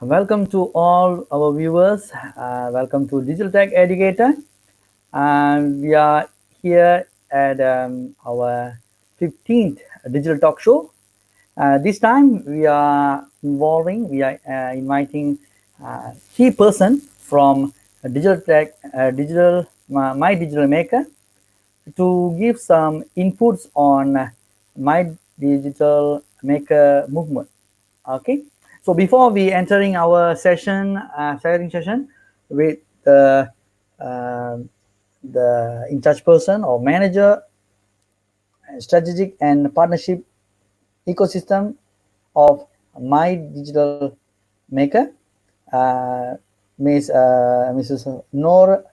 Welcome to all our viewers. Welcome to Digital Tech Educator. And we are here at our 15th digital talk show. This time we are inviting key person from Digital Tech, My Digital Maker to give some inputs on My Digital Maker movement. Okay, so before we entering our sharing session with uh, the in charge person or manager, strategic and partnership ecosystem of My Digital Maker, uh, Mrs. Noor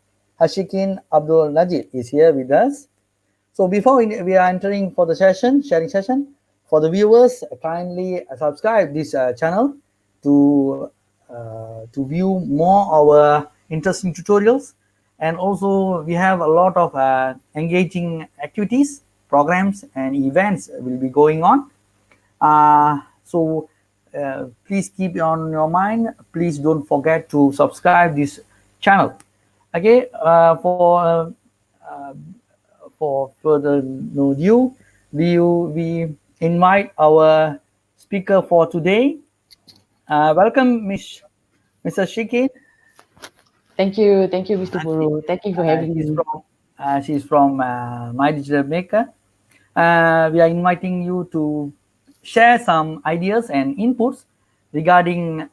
Hashikin Abdul Najib is here with us. So before we are entering for the sharing session, for the viewers, kindly subscribe this channel to view more our interesting tutorials, and also we have a lot of engaging activities, programs, and events will be going on. So please keep on your mind. Please don't forget to subscribe this channel. Okay, for further no ado, we invite our speaker for today. Welcome, Mr. Shikin. Thank you, Mr. Buru. Thank you for having She's me. from My Digital Maker. We are inviting you to share some ideas and inputs regarding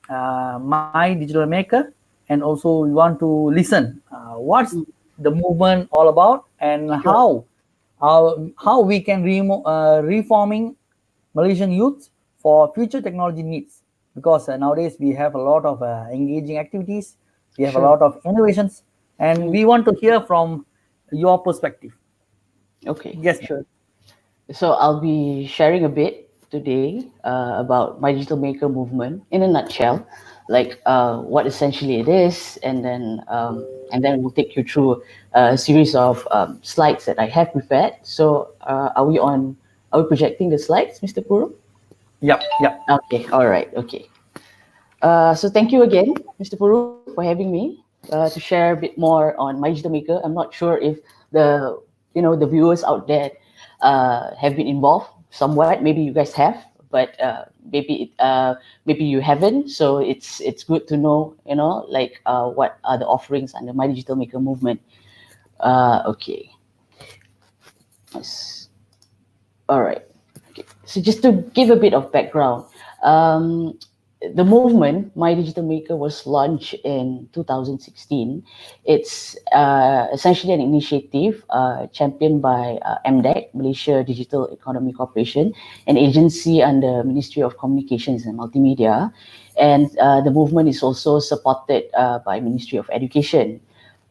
My Digital Maker, and also we want to listen what's Mm, the movement all about, and Sure, how we can reforming Malaysian youth for future technology needs, because nowadays we have a lot of engaging activities, we have a sure. lot of innovations, and Mm, we want to hear from your perspective. Okay, Yes, ma'am. sure. So I'll be sharing a bit today about my digital maker movement in a nutshell, like what essentially it is, and then we'll take you through a series of slides that I have prepared. So are we on? Are we projecting the slides, Mr. Puru? Yep, yep. Okay, all right, okay. So thank you again, Mr. Puru, for having me to share a bit more on my digital maker. I'm not sure if the the viewers out there have been involved somewhat. Maybe you guys have, but maybe you haven't. So it's good to know like what are the offerings under my digital maker movement. Okay, yes. All right. Okay. So just to give a bit of background, um, the movement, My Digital Maker, was launched in 2016. It's essentially an initiative championed by MDEC, Malaysia Digital Economy Corporation, an agency under Ministry of Communications and Multimedia. And the movement is also supported by Ministry of Education.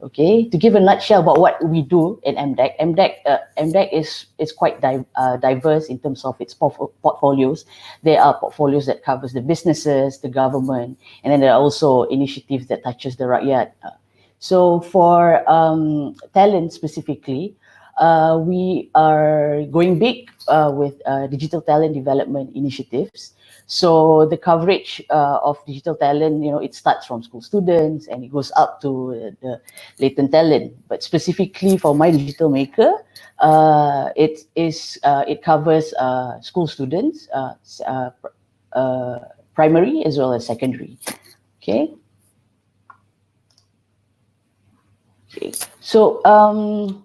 Okay, to give a nutshell about what we do in MDEC, MDEC is quite diverse in terms of its portfolios. There are portfolios that covers the businesses, the government, and then there are also initiatives that touches the rakyat. So for talent specifically, we are going big with digital talent development initiatives. So the coverage of digital talent, it starts from school students and it goes up to the latent talent. But specifically for My Digital Maker, it covers school students, primary as well as secondary. Okay. Okay. So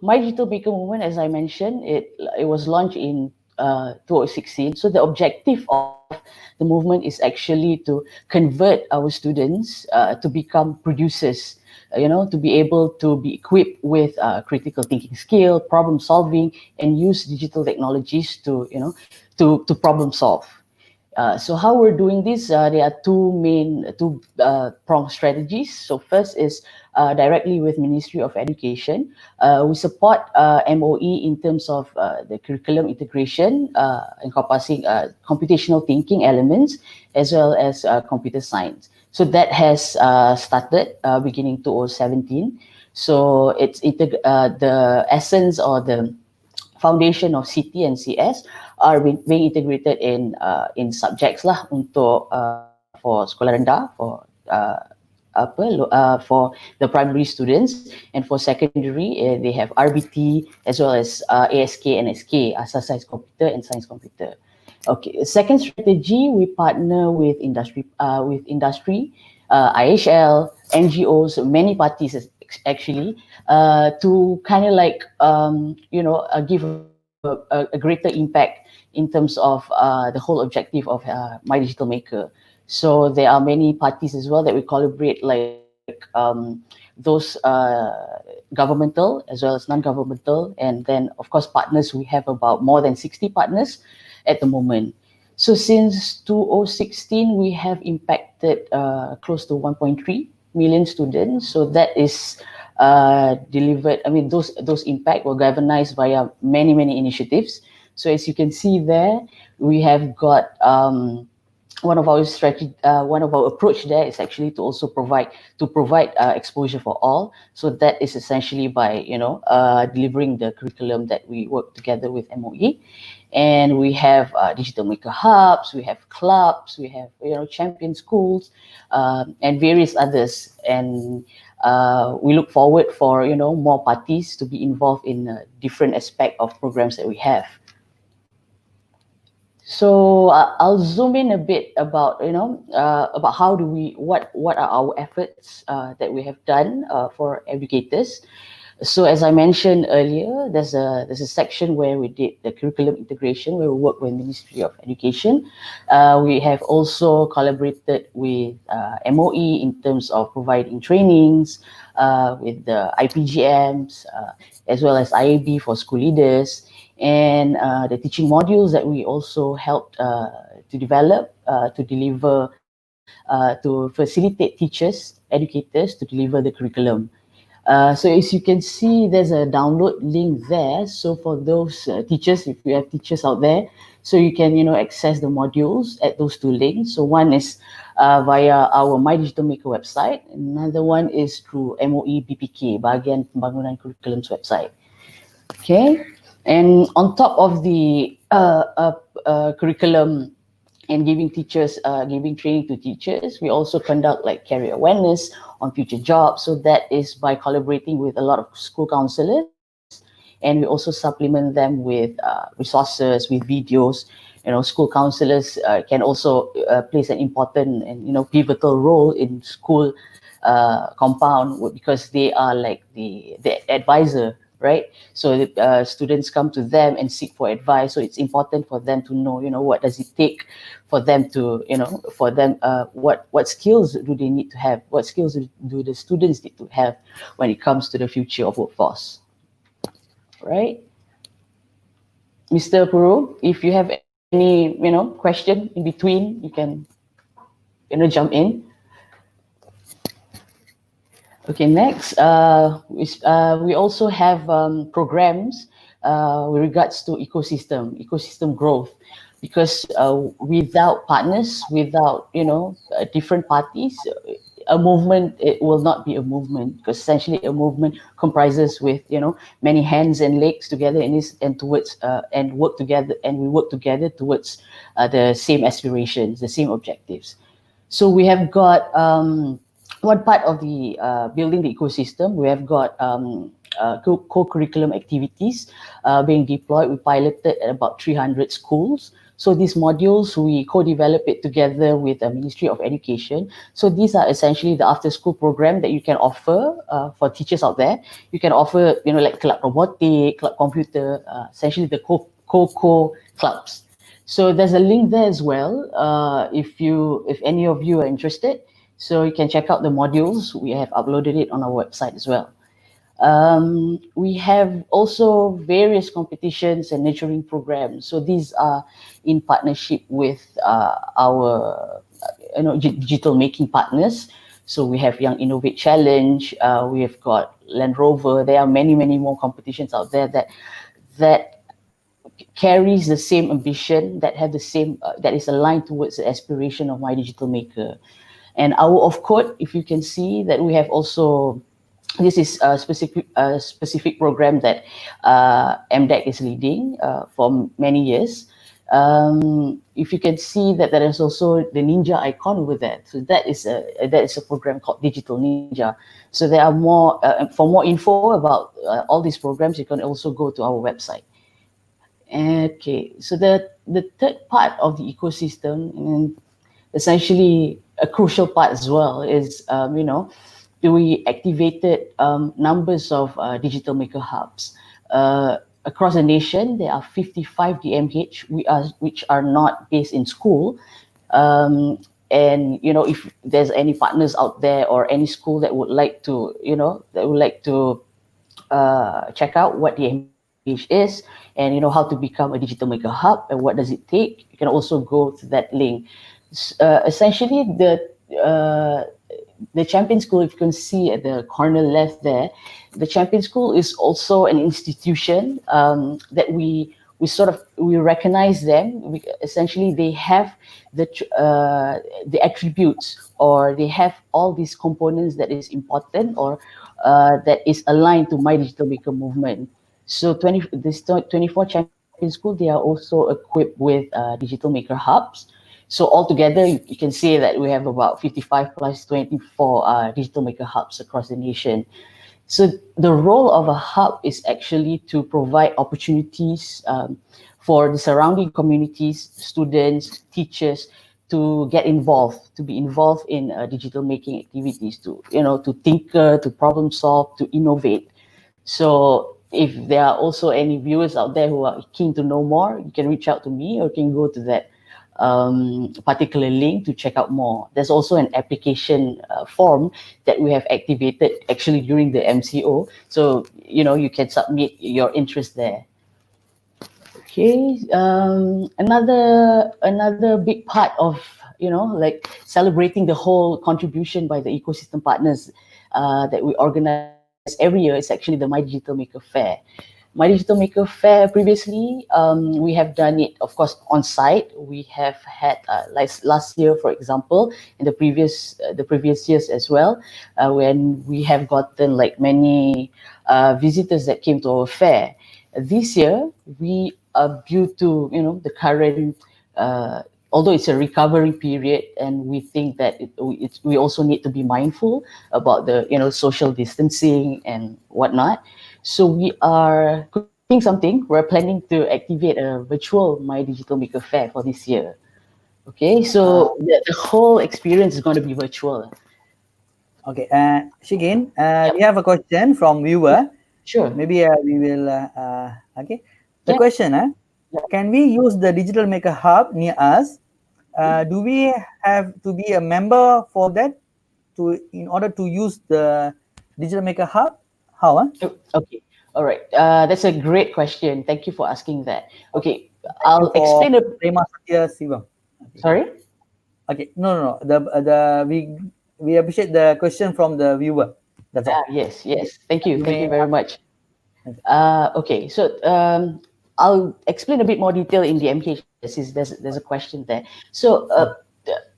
My Digital Maker movement, as I mentioned, it was launched in 2016. So the objective of the movement is actually to convert our students to become producers. To be able to be equipped with critical thinking skill, problem solving, and use digital technologies to to problem solve. So how we're doing this, there are two prong strategies. So first is directly with Ministry of Education. We support MOE in terms of the curriculum integration, encompassing computational thinking elements as well as computer science. So that has started beginning 2017. So the essence or the foundation of CT and CS are being integrated in subjects lah untuk for sekolah rendah, for the primary students, and for secondary they have RBT as well as ASK and SK, Asas Science Computer and Science Computer. Okay, second strategy, we partner with industry, IHL, NGOs, many parties actually, to kind of like give a greater impact in terms of the whole objective of My Digital Maker. So there are many parties as well that we collaborate, like those governmental as well as non-governmental, and then of course partners. We have about more than 60 partners at the moment. So since 2016, we have impacted close to 1.3 million students. So that is delivered. I mean, those impact were galvanized via many initiatives. So as you can see there, we have got one of our strategy, one of our approach there is actually to also provide exposure for all. So that is essentially by delivering the curriculum that we work together with MOE, and we have digital maker hubs, we have clubs, we have champion schools, and various others, and we look forward for more parties to be involved in different aspect of programs that we have. So I'll zoom in a bit about about how do we what are our efforts that we have done for educators. So as I mentioned earlier, there's a section where we did the curriculum integration, where we work with Ministry of Education. We have also collaborated with MOE in terms of providing trainings with the IPGMs, as well as IAB for school leaders, and the teaching modules that we also helped to develop, to deliver, to facilitate teachers, educators to deliver the curriculum. So as you can see, there's a download link there. So for those teachers, if we have teachers out there, so you can access the modules at those two links. So one is via our My Digital Maker website. Another one is through MOE BPK, Bahagian Pembangunan Curriculum's website. Okay, and on top of the curriculum and giving training to teachers, we also conduct like career awareness on future jobs. So that is by collaborating with a lot of school counselors, and we also supplement them with resources, with videos. School counselors can also place an important and pivotal role in school compound, because they are like the advisor, right? So students come to them and seek for advice. So it's important for them to know, what does it take for them to, what skills do they need to have? What skills do the students need to have when it comes to the future of workforce, right? Mr. Puru, if you have any, question in between, you can, jump in. Okay, next, we also have programs with regards to ecosystem growth, because without partners, without different parties, a movement, it will not be a movement, because essentially a movement comprises with many hands and legs together and towards and work together, and we work together towards the same aspirations, the same objectives. So we have got one part of the building the ecosystem. We have got co-curriculum activities being deployed. We piloted at about 300 schools. So these modules, we co-develop it together with the Ministry of Education. So these are essentially the after-school program that you can offer for teachers out there. You can offer, like club robotics, club computer, essentially the co clubs. So there's a link there as well. If any of you are interested, so you can check out the modules. We have uploaded it on our website as well. We have also various competitions and nurturing programs. So these are in partnership with our digital making partners. So we have Young Innovate Challenge. We have got Land Rover. There are many more competitions out there that carries the same ambition, that have the same that is aligned towards the aspiration of My Digital Maker. And our off code, if you can see that we have also, this is a specific program that MDEC is leading for many years. If you can see that there is also the ninja icon over there. So that is a program called Digital Ninja. So there are more for more info about all these programs. You can also go to our website. Okay, so the third part of the ecosystem, and essentially a crucial part as well, is we activated numbers of digital maker hubs across the nation. There are 55 DMH which are not based in school. And if there's any partners out there or any school that would like to check out what the MDH is, and how to become a digital maker hub and what does it take, you can also go to that link. Essentially, the Champion School, if you can see at the corner left there, the Champion School is also an institution that we recognize them. Essentially, they have the attributes, or they have all these components that is important, or that is aligned to My Digital Maker movement. So 24 Champion School, they are also equipped with digital maker hubs. So altogether, you can say that we have about 55 plus 24 digital maker hubs across the nation. So the role of a hub is actually to provide opportunities for the surrounding communities, students, teachers, to get involved, to be involved in digital making activities, to tinker, to problem solve, to innovate. So if there are also any viewers out there who are keen to know more, you can reach out to me, or you can go to that particular link to check out more. There's also an application form that we have activated actually during the MCO. So, you can submit your interest there. Okay, another big part of like celebrating the whole contribution by the ecosystem partners that we organize every year is actually the My Digital Maker Fair. My Digital Maker Fair previously, we have done it, of course, on site. We have had like last year, for example, in the previous years as well, when we have gotten like many visitors that came to our fair. This year, we due to the current, although it's a recovery period, and we think that we also need to be mindful about the social distancing and whatnot. So we are creating something. We're planning to activate a virtual My Digital Maker Fair for this year. Okay, Uh, so the whole experience is going to be virtual. okay, Shigin, we Yep. have a question from Yeah, viewer. sure. Maybe we will. Okay, the Yeah. question: Yeah. can we use the digital maker hub near us? Mhm. Do we have to be a member for that in order to use the digital maker hub? How? Oh, okay. All right. That's a great question. Thank you for asking that. Okay. Okay, Thank you I'll for explain a. Prema Satya Sivam. Okay. Sorry. Okay. No, no, no. The we appreciate the question from the viewer. That's all. Yes, Okay. yes. Thank you. You Thank may you very much. okay. Okay, so I'll explain a bit more detail in the MH. There's a question there. So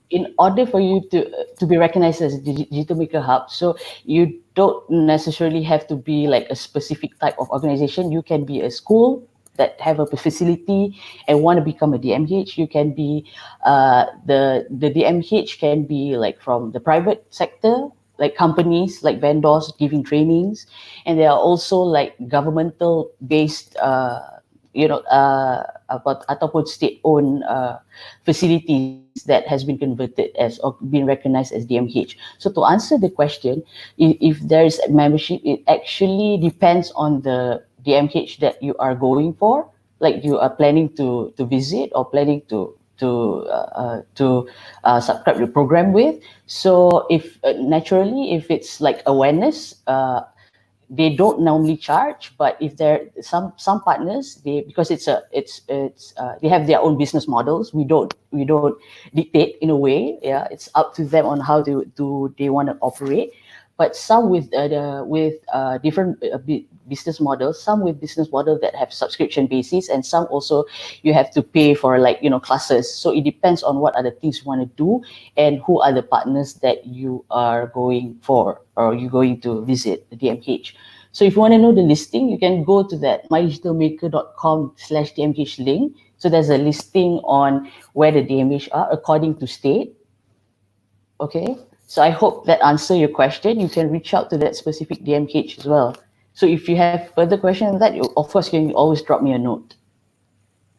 in order for you to be recognized as a digital maker hub, so you don't necessarily have to be like a specific type of organization. You can be a school that have a facility and want to become a DMH. You can be the DMH can be like from the private sector, like companies, like vendors giving trainings, and there are also like governmental based ataupun state owned facilities that has been converted as or been recognized as DMH. So to answer the question, if there is a membership, it actually depends on the DMH that you are going for, like you are planning to visit or planning to subscribe the program with. So if naturally, if it's like awareness, they don't normally charge. But if there some partners, they, because it's they have their own business models, we don't dictate in a way. Yeah, it's up to them on how do they want to operate. But some with different business models, some with business model that have subscription basis, and some also you have to pay for like classes. So it depends on what are the things you want to do and who are the partners that you are going for or you're going to visit the DMH. So if you want to know the listing, you can go to that mydigitalmaker.com/DMH link. So there's a listing on where the DMH are according to state. Okay, so I hope that answer your question. You can reach out to that specific DMH as well. So if you have further questions on that, you, of course, you can always drop me a note.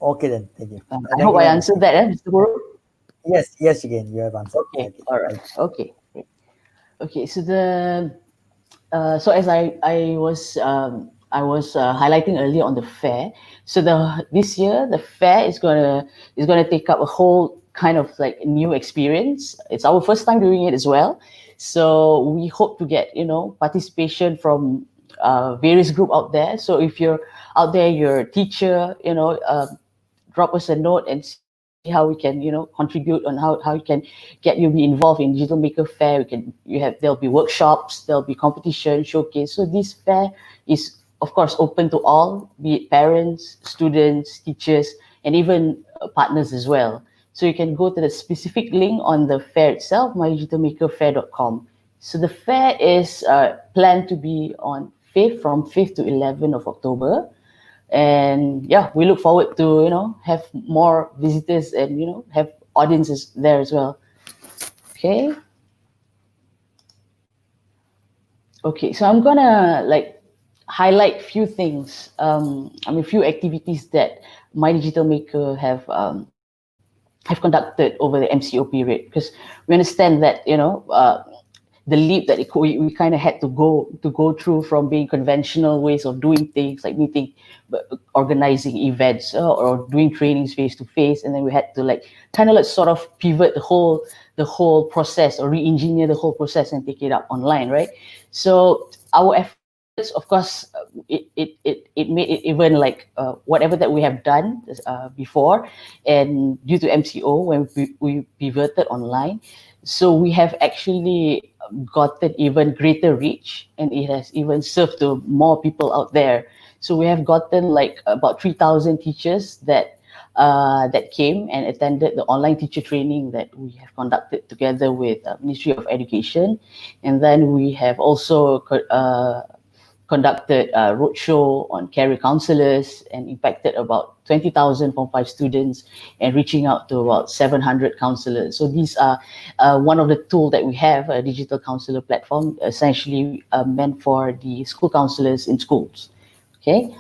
Okay then. Thank you. I Thank hope you I very much. answered that, Mr. Guru. Yes, yes, again, you have answered. Okay, Okay, all right. right. Okay, great. Okay, so so as I was highlighting earlier on the fair. So this year the fair is gonna take up a whole kind of like new experience. It's our first time doing it as well. So we hope to get participation from various group out there. So if you're out there, you're a teacher, drop us a note and see how we can contribute on how you can get you be involved in digital maker fair. There'll be workshops, there'll be competition, showcase. So this fair is of course open to all, be it parents, students, teachers, and even partners as well. So you can go to the specific link on the fair itself, mydigitalmakerfair.com. So the fair is planned to be on 5th, from 5th to 11th of October. And yeah, we look forward to have more visitors and have audiences there as well. Okay. Okay, so I'm gonna like highlight few things. Few activities that My Digital Maker have conducted over the MCO period, because we understand that the leap that we kind of had to go through from being conventional ways of doing things like meeting, organizing events, or doing trainings face to face, and then we had to like kind of like sort of pivot the whole process, or re-engineer the whole process and take it up online, right? So our efforts, of course, it made it even like whatever that we have done before, and due to MCO, when we pivoted online, so we have actually gotten even greater reach, and it has even served to more people out there. So we have gotten like about 3,000 teachers that came and attended the online teacher training that we have conducted together with Ministry of Education. And then we have also conducted a roadshow on career counselors and impacted about 20,000 Form 5 students, and reaching out to about 700 counselors. So these are one of the tools that we have, a digital counselor platform, essentially meant for the school counselors in schools. Okay.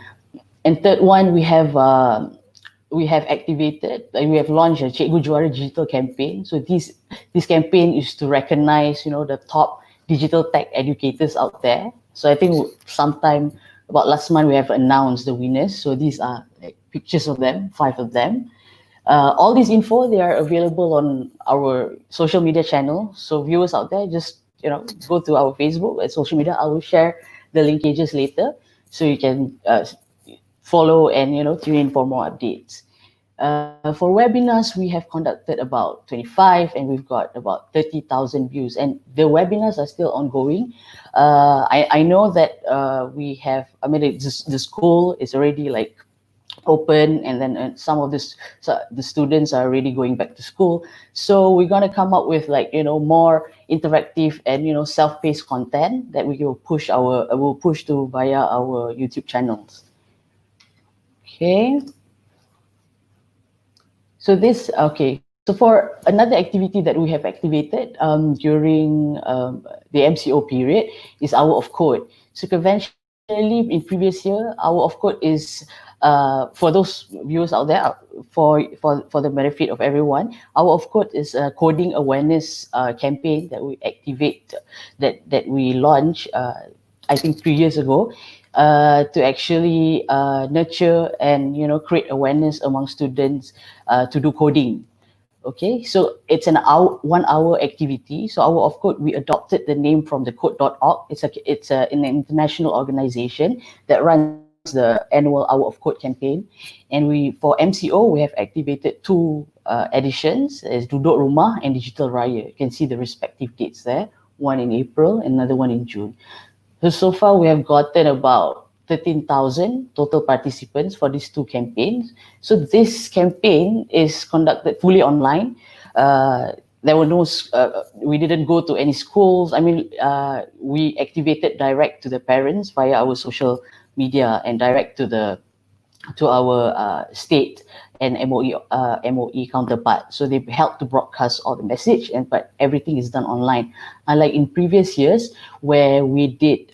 And third one, we have activated, we have launched a Cikgu Juara digital campaign. So this campaign is to recognize, the top digital tech educators out there. So I think sometime about last month we have announced the winners. So these are like pictures of them, 5 of them. All these info, they are available on our social media channel. So viewers out there, just go to our Facebook and social media. I will share the linkages later, so you can follow and tune in for more updates. For webinars, we have conducted about 25, and we've got about 30,000 views. And the webinars are still ongoing. I know that we have. The school is already like open, and then some of the students are already going back to school. So we're gonna come up with like more interactive and self-paced content that we will push to via our YouTube channels. Okay. So for another activity that we have activated during the MCO period is Hour of Code. So conventionally in previous year, Hour of Code is for those viewers out there, for the benefit of everyone, Hour of Code is a coding awareness campaign that we activate, that we launch I think 3 years ago, to actually nurture and create awareness among students to do coding. Okay, so it's an 1 hour activity. So Hour of Code, we adopted the name from the code.org. It's an international organization that runs the annual Hour of Code campaign. And for MCO, we have activated 2 editions, as Duduk Rumah and Digital Raya. You can see the respective dates there, one in April, another one in June. So far, we have gotten about 13,000 total participants for these 2 campaigns. So this campaign is conducted fully online. There were we didn't go to any schools. We activated direct to the parents via our social media, and direct to the to our state and MOE counterpart. So they help to broadcast all the message, and but everything is done online. Unlike in previous years where we did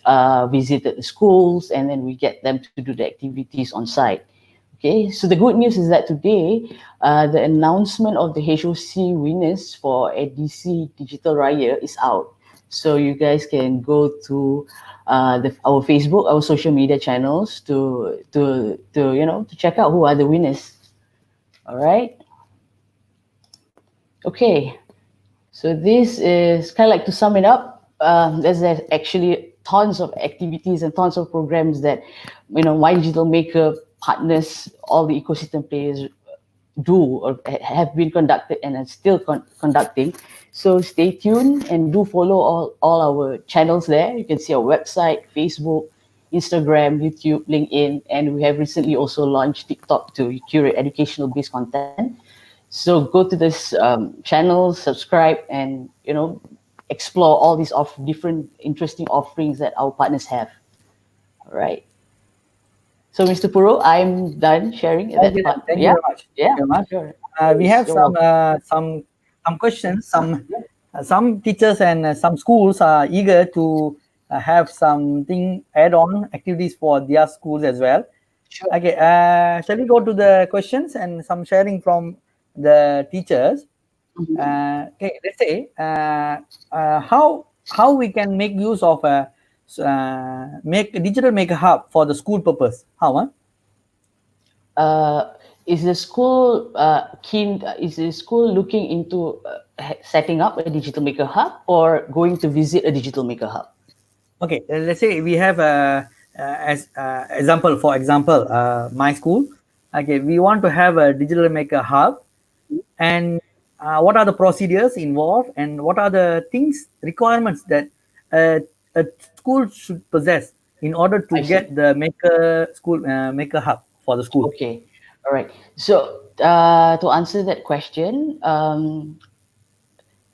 visited the schools and then we get them to do the activities on site. Okay, so the good news is that today, the announcement of the HOC winners for EDC Digital Raya is out. So you guys can go to our Facebook, our social media channels to check out who are the winners. All right. Okay. So this is kind of like to sum it up. There's actually tons of activities and tons of programs that My Digital Maker partners, all the ecosystem players do or have been conducted and are still conducting. So stay tuned and do follow all our channels there. You can see our website, Facebook, Instagram, YouTube, LinkedIn, and we have recently also launched TikTok to curate educational based content. So go to this channel, subscribe, and explore all these different interesting offerings that our partners have. All right. So, Mr. Puro, I'm done sharing that Okay, then. part. Thank you Yeah, very much. Thank yeah, you very much. sure. We have You're welcome. some questions. Some teachers and some schools are eager to have something add-on activities for their schools as well. Sure. Okay, shall we go to the questions and some sharing from the teachers? Mhm. Okay, let's say how we can make use of make a digital maker hub for the school purpose. How? Huh? Uh, is the school keen? Is the school looking into setting up a digital maker hub or going to visit a digital maker hub? Okay, let's say we have as example. For example, my school. Okay, we want to have a digital maker hub, and what are the procedures involved, and what are the things requirements that a school should possess in order to I see. get the maker school maker hub for the school. Okay. All right. So to answer that question,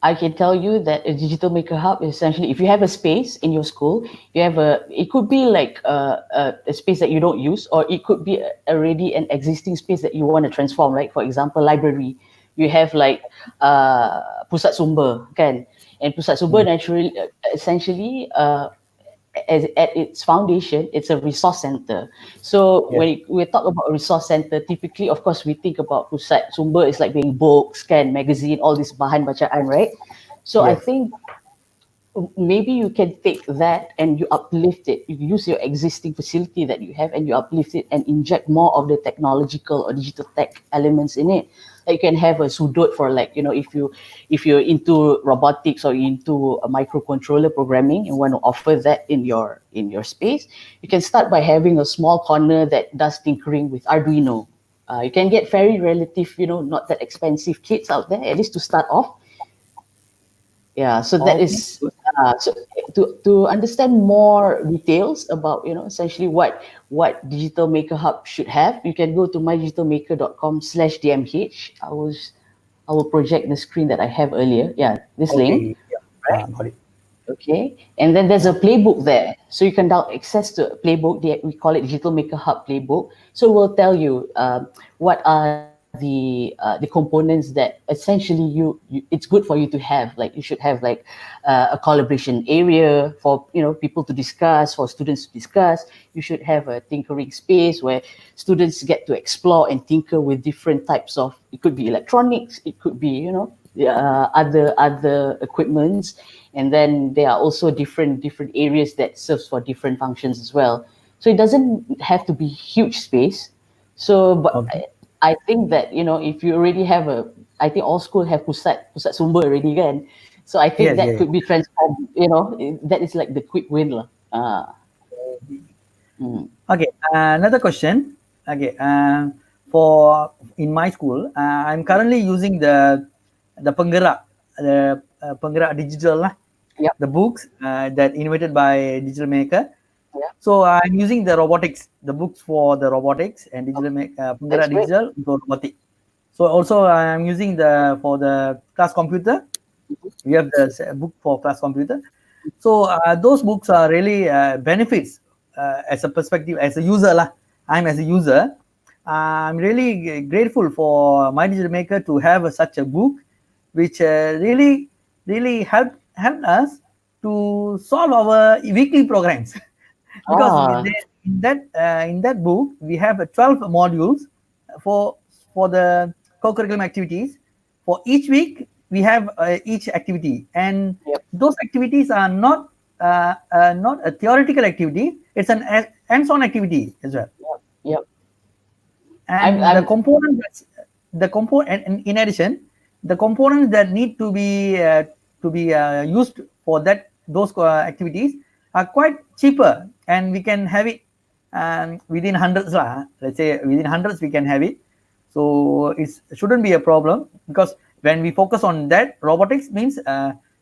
I can tell you that a digital maker hub is essentially if you have a space in your school, it could be like a space that you don't use, or it could be already an existing space that you want to transform. Like for example, library, you have like pusat sumber, kan? And pusat sumber Mm. naturally, essentially, at its foundation, it's a resource center. So Yes, we talk about a resource center, typically, of course, we think about pusat sumber is like being books, can magazine, all this bahan bacaan, right? So I yes, think maybe you can take that and you uplift it. You use your existing facility that you have and you uplift it and inject more of the technological or digital tech elements in it. Like you can have a sudut for like if you're into robotics or into a microcontroller programming and want to offer that in your space, you can start by having a small corner that does tinkering with Arduino. You can get very relative, not that expensive kits out there, at least to start off. Yeah, so that okay, is good. so to understand more details about essentially what Digital Maker Hub should have, you can go to mydigitalmaker.com/dmh. I will project the screen that I have earlier. Yeah, this link, Okay, yeah, right? got it. Okay, and then there's Yeah. a playbook there, so you can download access to a playbook. We call it Digital Maker Hub playbook. So we'll tell you what are the components that essentially it's good for you to have. Like you should have like a collaboration area for people to discuss, for students to discuss. You should have a tinkering space where students get to explore and tinker with different types of. It could be electronics. It could be other equipments, and then there are also different areas that serves for different functions as well. So it doesn't have to be huge space. So but Okay. I think that if you already have I think all schools have pusat sumber already, kan? So I think Yes, that yeah, could be transformed. That is like the quick win lah. yeah. Mm, Okay, another question. Okay, for in my school, I'm currently using the penggerak, the penggerak digital lah, yep. the books that invented by Digital Maker. Yeah. So I'm using the robotics, the books for the robotics and That's penggerak great. digital untuk robotic. So also I'm using the for the class computer. We have the book for class computer. So those books are really benefits as a perspective as a user lah. I'm as a user. I'm really grateful for Mydigitalmaker to have such a book, which really helped us to solve our weekly programs. Because Ah, in that book we have 12 modules for the co-curriculum activities. For each week we have each activity, and yep, those activities are not a theoretical activity. It's an hands-on activity as well. yep, yep. And I'm and in addition, the components that need to be used for those activities are quite cheaper, and we can have it within hundreds lah. Let's say within hundreds we can have it. So it shouldn't be a problem, because when we focus on that, robotics means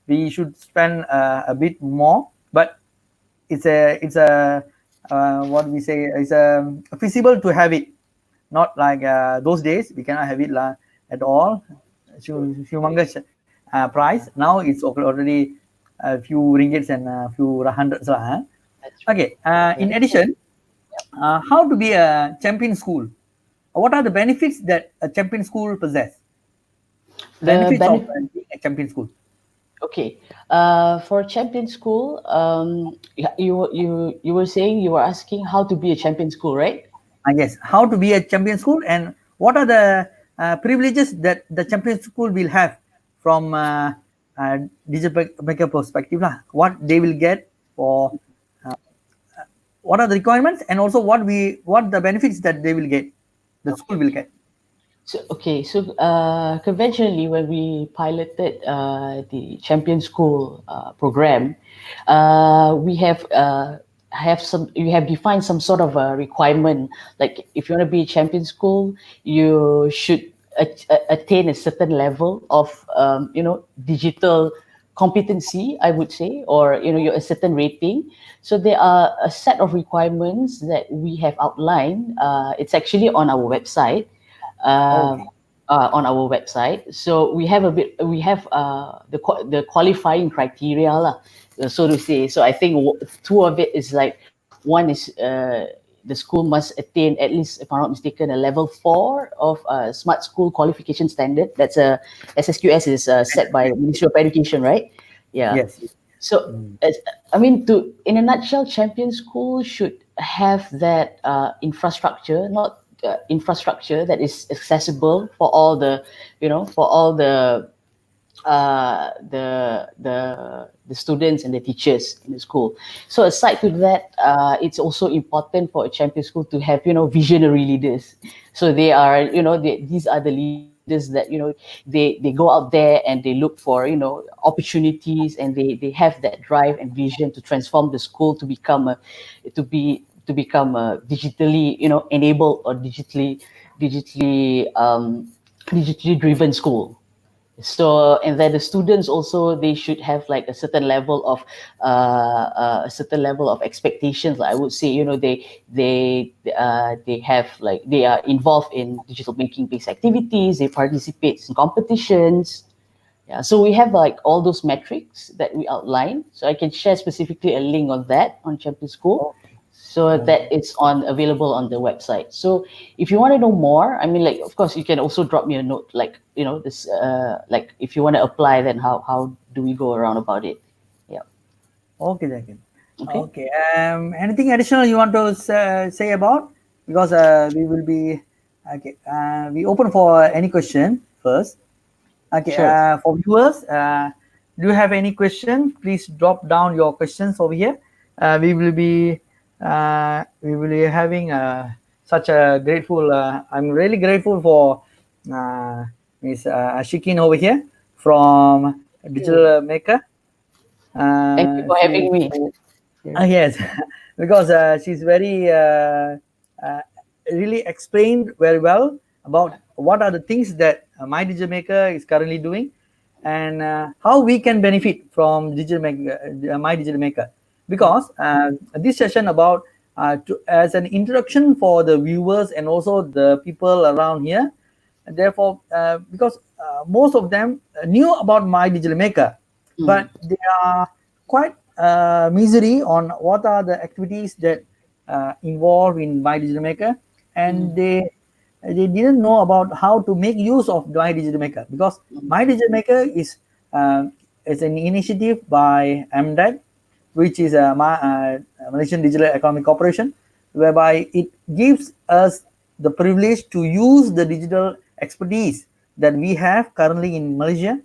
we should spend a bit more, but it's a what we say, it's feasible to have it. Not like those days we cannot have it at all. Humongous price. Now it's already a few ringgits and a few hundreds lah, huh? That's right. Okay. In Very true. addition, how to be a champion school? What are the benefits that a champion school possess? The Benefits of benefit. being a champion school. Okay. For champion school, you were saying, you were asking how to be a champion school, right? Yes, how to be a champion school, and what are the privileges that the champion school will have from digital maker perspective lah. What they will get for what are the requirements, and also what the benefits that they will get, the school will get. So okay, so conventionally, when we piloted the Champion School program, we have defined some sort of a requirement. Like if you want to be a Champion School, you should attain a certain level of digital competency, I would say, or your a certain rating. So there are a set of requirements that we have outlined. It's actually on our website, uh, Okay. on our website. So we have the qualifying criteria lah, so to say. So I think two of it is like, one is the school must attain at least, if I'm not mistaken, a level 4 of Smart School Qualification Standard. That's a SSQS is set by Ministry of Education, right? Yeah. Yes. So, I mean, to in a nutshell, champion school should have that infrastructure, not infrastructure that is accessible for all the, for all the students and the teachers in the school. So aside to that, it's also important for a champion school to have visionary leaders. So they are these are the leaders that they go out there and they look for opportunities, and they have that drive and vision to transform the school to become a digitally enabled or digitally driven school. So, and then the students also, they should have like a certain level of expectations. I would say, they have like, they are involved in digital making based activities, they participate in competitions. Yeah, so we have like all those metrics that we outline. So I can share specifically a link on that on Champion School. Okay. So that Okay. it's on available on the website. So if you want to know more, I mean, like, of course, you can also drop me a note, like, this, like, if you want to apply, then how do we go around about it? Yeah. Okay, Jakin. Okay. Okay. Anything additional you want to say about? Because we will be okay. We open for any question first. Okay. Sure. For viewers, do you have any question? Please drop down your questions over here. We will be having such a grateful. I'm really grateful for uh, Miss Ashikin over here from Mm. Digital Maker. Thank you for She having me. Yeah. Yes, because she's very really explained very well about what are the things that my digital maker is currently doing, and how we can benefit from digital maker, my digital maker. Because this session about as an introduction for the viewers and also the people around here. And therefore, because most of them knew about my digital maker, Mm. but they are quite misery on what are the activities that involve in my digital maker, and Mm. they didn't know about how to make use of Mydigitalmaker, because Mydigitalmaker is an initiative by MDEC, which is a Malaysian Digital Economic Corporation, whereby it gives us the privilege to use the digital expertise that we have currently in Malaysia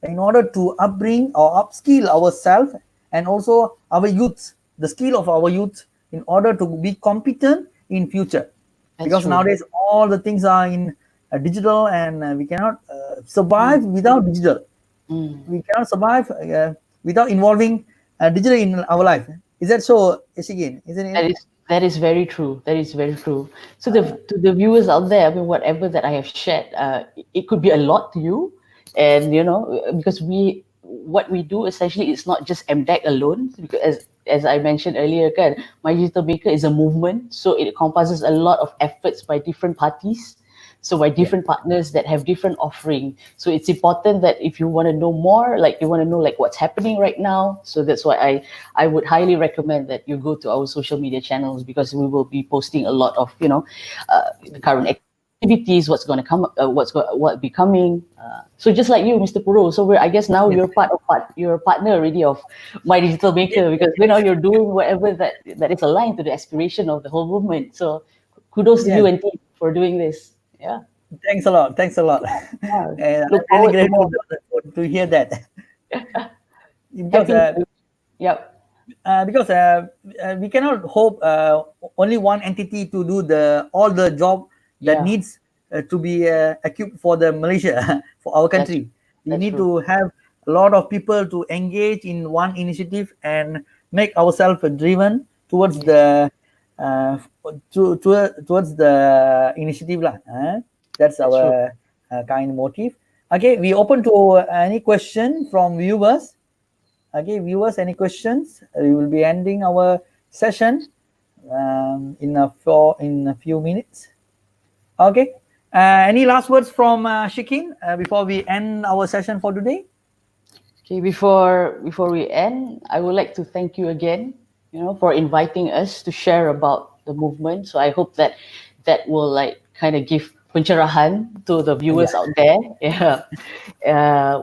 in order to upbring or upskill ourselves and also our youths, the skill of our youth, in order to be competent in future. That's Because true. nowadays all the things are in digital, and we cannot Mm, survive without digital. mm. We cannot survive without involving digital in our life. Is that so, Ishigin? Isn't it? That is very true. That is very true. So the to the viewers out there, I mean, whatever that I have shared, it could be a lot to you, and because what we do essentially is not just MDEC alone. Because as I mentioned earlier, kan, My Digital Maker is a movement, so it encompasses a lot of efforts by different parties. So by Yeah. different partners that have different offering. So it's important that if you want to know more, like you want to know like what's happening right now. So that's why I would highly recommend that you go to our social media channels, because we will be posting a lot of the current activities, what's going to come, what be coming. So just like you, Mr. Puro. So I guess now Yes. you're a partner already of My Digital Yes. Maker, because you're doing whatever that is aligned to the aspiration of the whole movement. So kudos to you Yes. and team for doing this. Yeah. Thanks a lot. Thanks a lot. Yeah. And I'm Look really forward to grateful more. to hear that. because Happy. Yep. we cannot hope only one entity to do all the job that Yeah. needs to be equipped for the Malaysia for our That's country. We that's need true. to have a lot of people to engage in one initiative and make ourselves driven towards Yeah. the uh, towards the initiative lah. That's That's true. our kind motive. Okay, we open to any question from viewers. Okay, viewers, any questions? We will be ending our session in a few minutes. Okay. Any last words from Shikin before we end our session for today? Okay, before we end, I would like to thank you again, for inviting us to share about the movement. So I hope that that will like kind of give pencerahan to the Yeah. viewers out there. Yeah,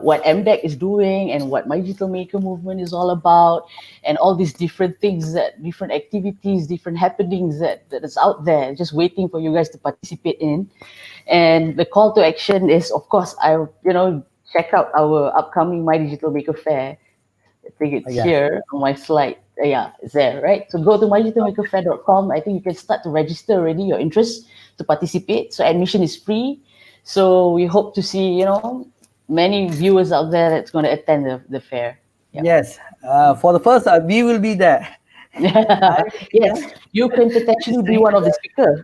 what MDEC is doing and what My Digital Maker movement is all about, and all these different things, different activities, different happenings that is out there, just waiting for you guys to participate in. And the call to action is, of course, check out our upcoming My Digital Maker Fair. I think it's Yeah. here on my slide. Yeah, it's there, right? So go to mydigitalmakerfair.com. I think you can start to register already your interest to participate. So admission is free. So we hope to see, many viewers out there that's going to attend the fair. Yeah. Yes. For the first, we will be there. I will be Yes, there you can potentially be registering one to of the speakers.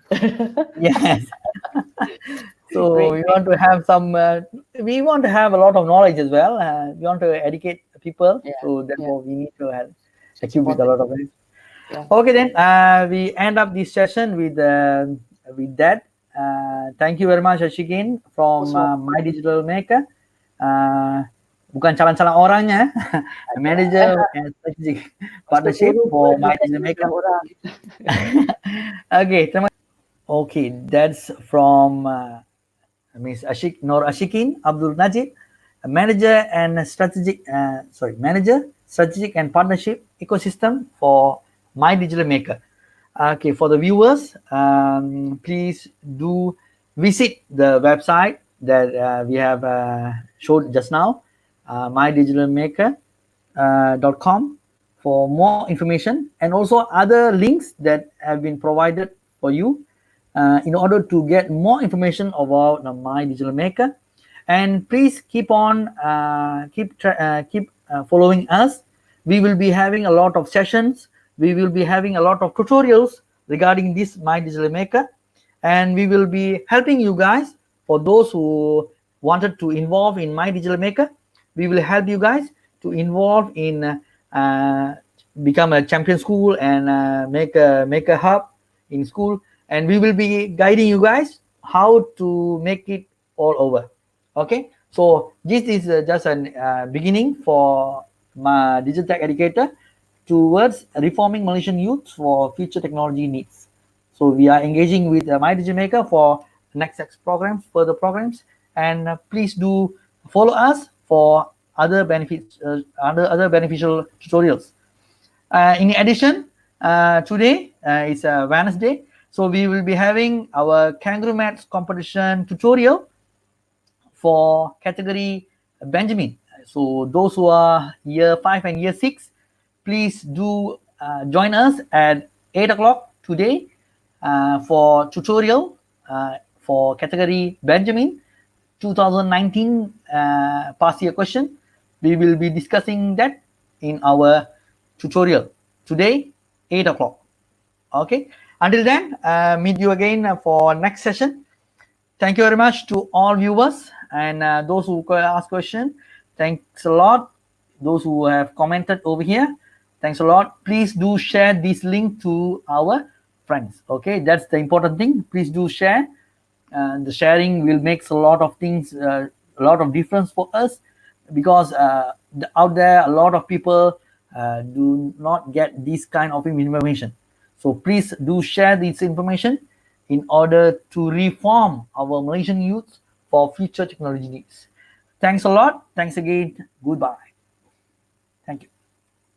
yes. So Great, we great. want to have some. We want to have a lot of knowledge as well. We want to educate people. Yeah, So yeah, therefore, we need to have it's equip with a important. lot of it. Yeah. Okay, then we end up this session with that. Thank you very much, Ashikin from Most welcome. My Digital Maker. Bukan calon-calon orangnya, manager and strategic Mr. partnership Puru for boleh My bukan Digital salah Maker. orang. Okay, okay, that's from Ms. Nur Ashikin Abdul Najib, manager and manager strategic and partnership ecosystem for My Digital Maker. Okay, for the viewers, please do visit the website that we have showed just now, mydigitalmaker.com for more information, and also other links that have been provided for you in order to get more information about My Digital Maker. And please keep on keep following us. We will be having a lot of sessions. We will be having a lot of tutorials regarding this My Digital Maker, and we will be helping you guys. For those who wanted to involve in My Digital Maker, we will help you guys to involve in become a champion school and make a hub in school, and we will be guiding you guys how to make it all over. Okay, so this is just a beginning for my digital tech educator towards reforming Malaysian youth for future technology needs. So we are engaging with My Digital Maker for next programs, further programs, and please do follow us for other benefits, other beneficial tutorials. In addition, today is Wednesday, so we will be having our kangaroo mats competition tutorial for category Benjamin. So those who are year 5 and year 6, please do join us at 8 o'clock today for tutorial for category Benjamin 2019 past year question. We will be discussing that in our tutorial today, 8 o'clock. Okay, until then, meet you again for next session. Thank you very much to all viewers and those who ask question. Thanks a lot. Those who have commented over here, thanks a lot. Please do share this link to our friends. Okay, that's the important thing. Please do share. The sharing will make a lot of things, a lot of difference for us, because out there a lot of people do not get this kind of information. So please do share this information in order to reform our Malaysian youth for future technology needs. Thanks a lot. Thanks again. Goodbye. Thank you.